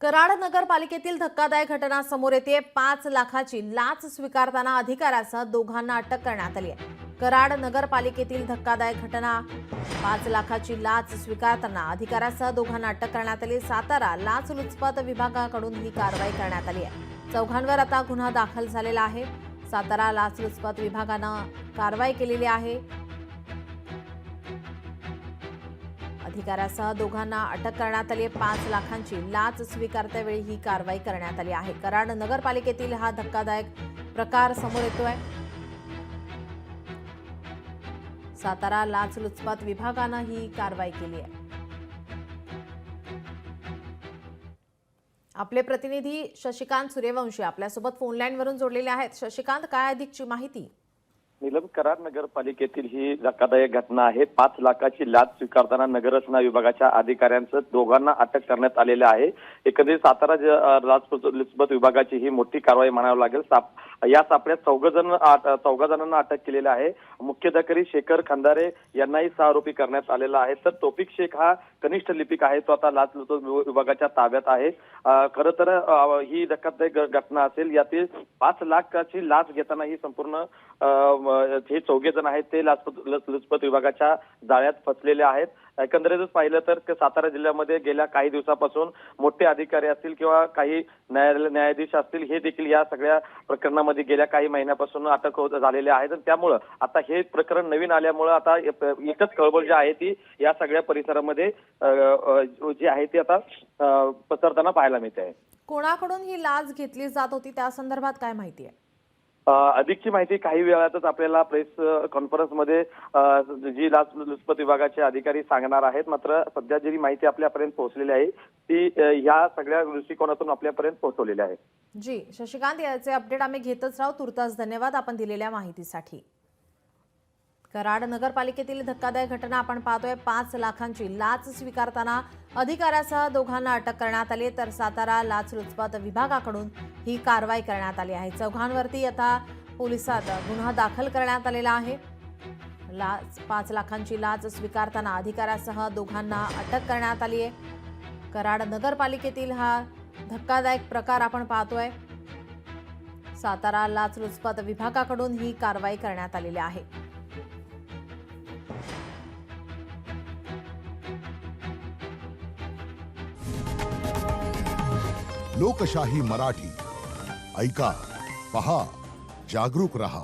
कराड नगरपालिकेतील धक्कादायक घटना समोर येते। 5 लाखाची लाच स्वीकारताना अधिकाऱ्यासह दोघांना अटक करण्यात आली आहे। कराड नगरपालिकेतील धक्कादायक घटना 5 लाखाची लाच स्वीकारताना अधिकाऱ्यासह दोघांना अटक करण्यात आली। सातारा लाचलुचपत विभागाकडून ही कारवाई करण्यात आली आहे। चौघांवर आता गुन्हा दाखल झालेला आहे। सातारा लाचलुचपत विभागानं कारवाई केलेली आहे। अधिकाऱ्यासह दोघांना अटक करण्यात आली आहे। 5 लाखांची लाच स्वीकारतेवेळी ही कारवाई करण्यात आली आहे। कराड नगरपालिकेतील हा धक्कादायक प्रकार समोर येतोय। सातारा लाचलुचपत विभागानं ही कारवाई केली आहे। आपले प्रतिनिधी शशिकांत सूर्यवंशी आपल्यासोबत फोन लाईनवरून जोडलेले आहेत। शशिकांत, काय अधिकची माहिती? नीलम, कराड नगरपालिकेतील ही धक्कादायक घटना आहे। 5 लाखाची लाच स्वीकारताना नगररचना विभागाच्या अधिकाऱ्यांसह दोघांना अटक करण्यात आलेली आहे। एकंदरीत सातारा लाचलुचपत विभागाची ही मोठी कारवाई म्हणावी लागेल। या सापड्यात चौघ जणांना अटक केलेली आहे। मुख्य अधिकारी शेखर खंदारे यांनाही 6 आरोपी करण्यात आलेला आहे। तर तौफिक शेख हा कनिष्ठ लिपिक आहे, तो आता लाचलुचपत विभागाच्या ताब्यात आहे। खरं तर ही धक्कादायक घटना असेल। यातील 5 लाखाची लाच घेताना ही संपूर्ण हे 4 जण आहेत ते लाचलुचपत विभागाच्या जाळ्यात फसलेले आहेत। एकंदरीतच पाहिलं तर सातारा जिल्ह्यामध्ये गेल्या काही दिवसापासून मोठे अधिकारी असतील किंवा काही न्यायाधीश असतील, हे देखील या सगळ्या प्रकरणामध्ये गेल्या काही महिन्यापासून अटक झालेले आहेत। त्यामुळे आता हे प्रकरण नवीन आल्यामुळे आता एकच कळबळ जी आहे ती या सगळ्या परिसरामध्ये जी आहे ती आता पसरताना पाहायला मिळते आहे। कोणाकडून ही लाच घेतली जात होती, त्या संदर्भात काय माहिती आहे? अधिकची माहिती काही वेळातच आपल्याला प्रेस कॉन्फरन्समध्ये जी लाचलुचपत विभागाचे अधिकारी सांगणार आहेत। मात्र सध्या जी माहिती आपल्यापर्यंत पोहोचलेली आहे ती या सगळ्या दृष्टिकोनातून आपल्यापर्यंत पोहोचवलेली आहे। जी शशिकांत, याचे अपडेट आम्ही घेतच राहू। तुर्तास धन्यवाद आपण दिलेल्या माहितीसाठी। कराड नगरपालिकेतील धक्कादायक घटना आपण पाहतोय। 5 लाखांची लाच स्वीकारताना अधिकाऱ्यासह दोघांना अटक करण्यात आली, तर सातारा लाचलुचपत विभागाकडून ही कारवाई करण्यात आली आहे। चौघांवरती आता पोलिसात गुन्हा दाखल करण्यात आलेला आहे। 5 लाखांची लाच स्वीकारताना अधिकाऱ्यासह दोघांना अटक करण्यात आली आहे। कराड नगरपालिकेतील हा धक्कादायक प्रकार आपण पाहतोय। सातारा लाचलुचपत विभागाकडून ही कारवाई करण्यात आलेली आहे। लोकशाही मराठी ऐका, पहा, जागरूक रहा।